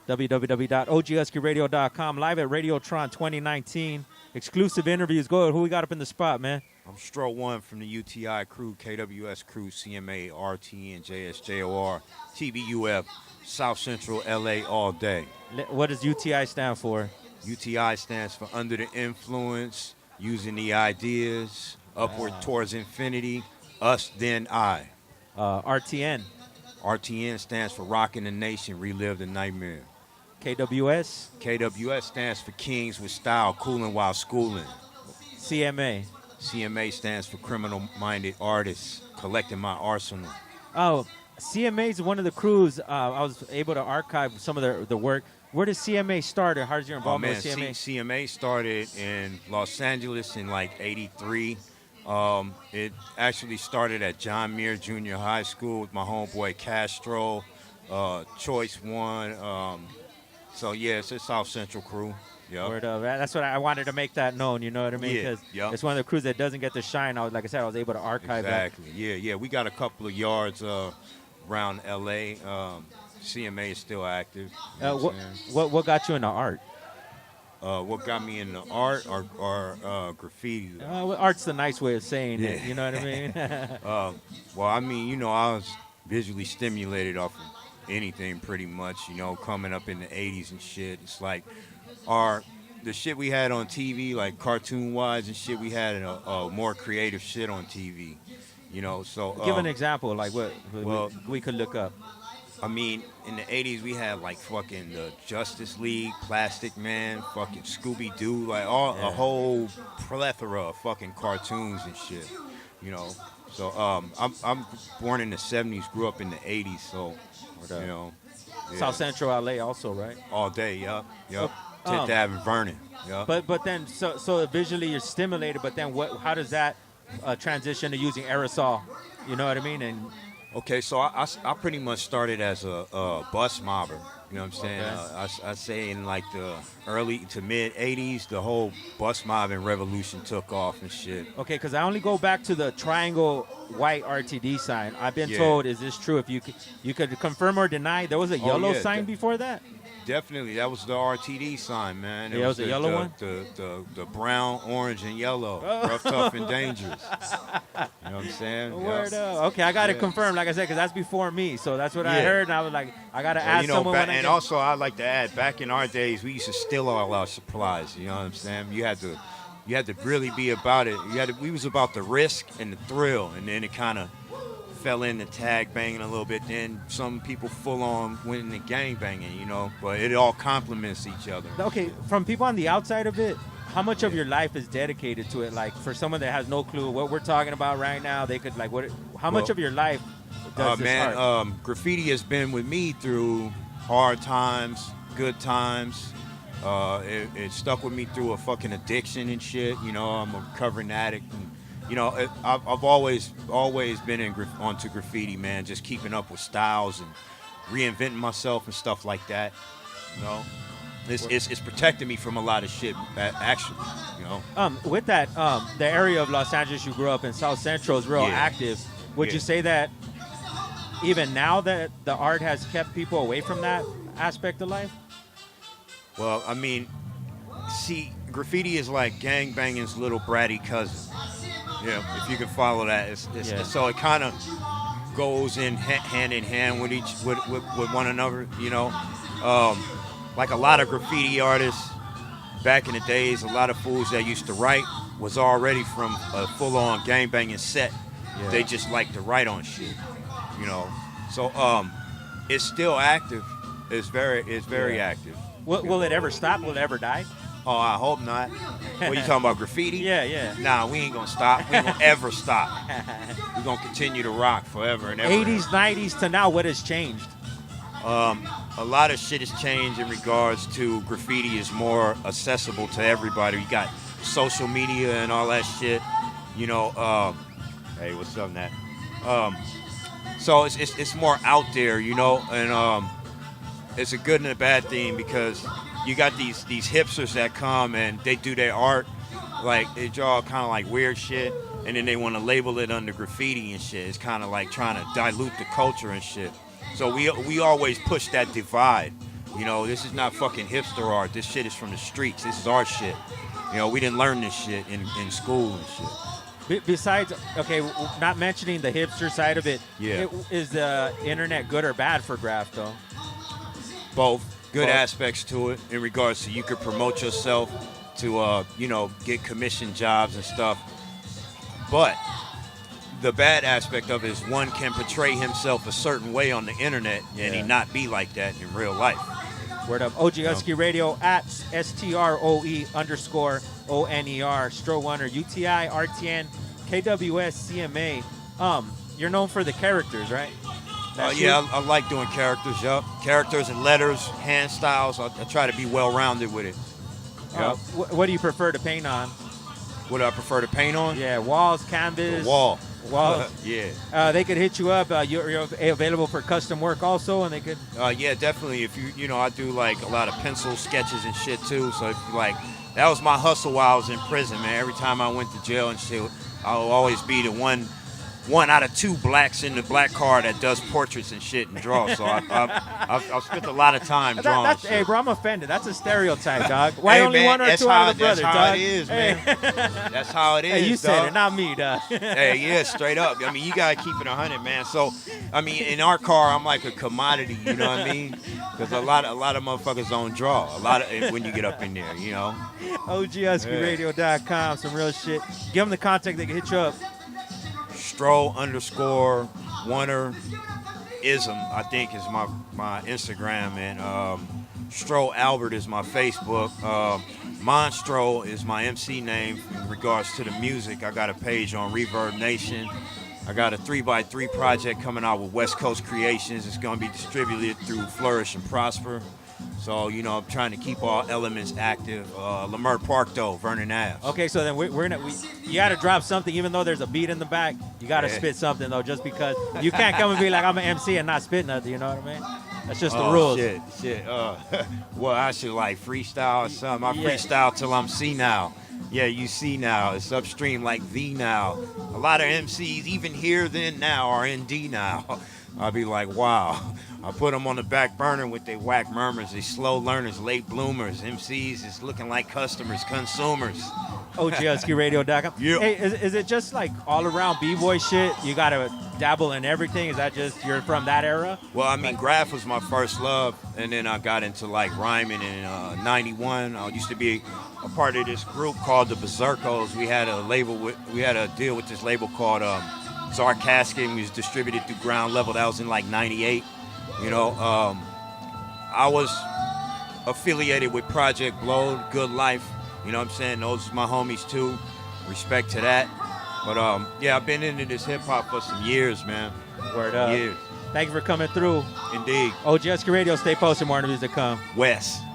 www.oghuskyradio.com. Live at RADIOTRON2019. Exclusive interviews. Go ahead. Who we got up in the spot, man? I'm Stroe 1 from the UTI crew, Kws Kws Cma, Rtn JSJOR, TBUF, South Central LA all day. What does UTI stand for? UTI stands for Under the Influence, Using the Ideas, Upward Towards Infinity, Us Then I. RTN. RTN stands for Rockin' the Nation, Relive the Nightmare. KWS. KWS stands for Kings with Style, Coolin' While Schoolin'. CMA. CMA stands for Criminal-Minded Artists, Collecting My Arsenal. Oh, CMA is one of the crews. I was able to archive some of the work. Where does CMA start, or how's your involvement with CMA? CMA started in Los Angeles in like '83. It actually started at John Muir Junior High School with my homeboy Castro, Choice One. So yeah, it's a South Central crew. Yep. That's what I wanted to make that known. You know what I mean? Because it's one of the crews that doesn't get to shine. Like I said, I was able to archive that. Exactly. Yeah. We got a couple of yards around LA. CMA is still active. What got you into art? What got me into art or graffiti? Art's the nice way of saying it. You know what I mean? Well, I mean, I was visually stimulated off of anything pretty much, coming up in the 80s and shit. It's like the shit we had on TV, like cartoon-wise and shit, we had a more creative shit on TV, so... Give an example, like what we could look up. I mean, in the 80s, we had, like, fucking the Justice League, Plastic Man, fucking Scooby-Doo, like, a whole plethora of fucking cartoons and shit, So, I'm born in the 70s, grew up in the 80s, so, Yeah. South Central LA also, right? All day, yup. 10th Avenue, Vernon, yup. But then, so visually you're stimulated, but then how does that transition to using aerosol? You know what I mean? And okay, so I pretty much started as a bus mobber. You know what I'm saying? Okay. I say in like the early to mid 80s, the whole bus mobbing revolution took off and shit. Okay, because I only go back to the triangle white RTD sign. I've been told, is this true? If you could confirm or deny, there was a yellow sign before that? Definitely, that was the RTD sign, man. It was the yellow one? The brown, orange, and yellow. Rough, tough, and dangerous. You know what I'm saying? Word up. Okay, I got it confirmed, like I said, because that's before me. So that's what I heard, and I was like, I got to ask someone when also, I'd like to add, back in our days, we used to steal all our supplies. You know what I'm saying? You had to really be about it. We was about the risk and the thrill, and then it kind of fell into tag banging a little bit. Then some people full on went into gang banging, but it all complements each other. Okay, from people on the outside of it, how much of your life is dedicated to it? Like for someone that has no clue what we're talking about right now, they could how much of your life does this art? Graffiti has been with me through hard times, good times. It stuck with me through a fucking addiction and shit. I'm a recovering addict. And, I've always been onto graffiti, man. Just keeping up with styles and reinventing myself and stuff like that. It's protecting me from a lot of shit, actually. With that, the area of Los Angeles you grew up in, South Central, is real active. Would you say that even now that the art has kept people away from that aspect of life? Well, I mean, see, graffiti is like gangbanging's little bratty cousin. If you can follow that. So it kind of goes hand in hand with with one another, Like a lot of graffiti artists back in the days, a lot of fools that used to write was already from a full-on gangbanging set. Yeah. They just like to write on shit, So it's still active. It's very active. Will it ever stop? Will it ever die? Oh, I hope not. What, you talking about, graffiti? Yeah. Nah, we ain't gonna stop. We ain't gonna ever stop. We're gonna continue to rock forever and ever. 80s, 90s to now, what has changed? A lot of shit has changed in regards to graffiti is more accessible to everybody. You got social media and all that shit. Hey, what's up, Nat? So it's more out there, and it's a good and a bad thing because you got these hipsters that come and they do their art, like they draw kind of like weird shit, and then they want to label it under graffiti and shit. It's kind of like trying to dilute the culture and shit. So we always push that divide You know, this is not fucking hipster art. This shit is from the streets. This is our shit. You know, we didn't learn this shit in school and shit. Besides, okay, not mentioning the hipster side of it, Yeah. Is the internet good or bad for graph, though? Both. Good aspects to it in regards to you could promote yourself to, you know, get commission jobs and stuff. But the bad aspect of it is one can portray himself a certain way on the internet and he not be like that in real life. Word up. OG Husky Radio at STROE_ONER, Stroe Wonder, UTI Rtn Kws Cma. You're known for the characters, right? Yeah, I like doing characters, yup. Characters and letters, hand styles. I try to be well-rounded with it. Yep. What do you prefer to paint on? What do I prefer to paint on? Yeah, walls, canvas. The wall. Walls. Yeah. They could hit you up. You're available for custom work also, and they could. Yeah, definitely. If you know, I do like a lot of pencil sketches and shit too. So if you like, that was my hustle while I was in prison, man. Every time I went to jail and shit, I'll always be the one out of two blacks in the black car that does portraits and shit and draws. So I've spent a lot of time drawing. Hey, bro, I'm offended. That's a stereotype, dog. Why hey, only man, one or two out of the brothers, dog? That's how it is, man. Hey. That's how it is, Hey, you dog. said it, not me, dog. Hey, yeah, straight up. I mean, you gotta keep it 100, man. So, I mean, in our car, I'm like a commodity. You know what I mean? Because a lot of motherfuckers don't draw. A lot of when you get up in there, you know. OGHuskyRadio.com, some real shit. Give them the contact. They can hit you up. Stroe_Wonder-ism, I think, is my Instagram, and Stroe Albert is my Facebook. Monstro is my MC name in regards to the music. I got a page on Reverb Nation. I got a 3x3 project coming out with West Coast Creations. It's going to be distributed through Flourish and Prosper. So, you know, I'm trying to keep all elements active. Leimert Park, though, Vernon Ave. Okay, so then you got to drop something, even though there's a beat in the back. You got to spit something, though, just because you can't come and be like, I'm an MC and not spit nothing, you know what I mean? That's just the rules. Shit. Well, I should like freestyle or something. I freestyle till I'm C now. Yeah, you see now. It's upstream like V now. A lot of MCs, even here then now, are in D now. I'll be like, wow. I put them on the back burner with their whack murmurs. They slow learners, late bloomers. MCs is looking like customers, consumers. OGHuskyRadio.com. Yep. Hey, is it just like all around b-boy shit? You got to dabble in everything? Is that just you're from that era? Well, I mean, graph was my first love, and then I got into like rhyming in '91. I used to be a part of this group called the Berserkos. We had a deal with this label called Sarcastic. We was distributed through Ground Level. That was in like '98. You know, I was affiliated with Project Blow, Good Life. You know what I'm saying? Those are my homies too. Respect to that. But yeah, I've been into this hip hop for some years, man. Word up. Years. Thank you for coming through. Indeed. OG Husky Radio, stay posted. More interviews to come. West.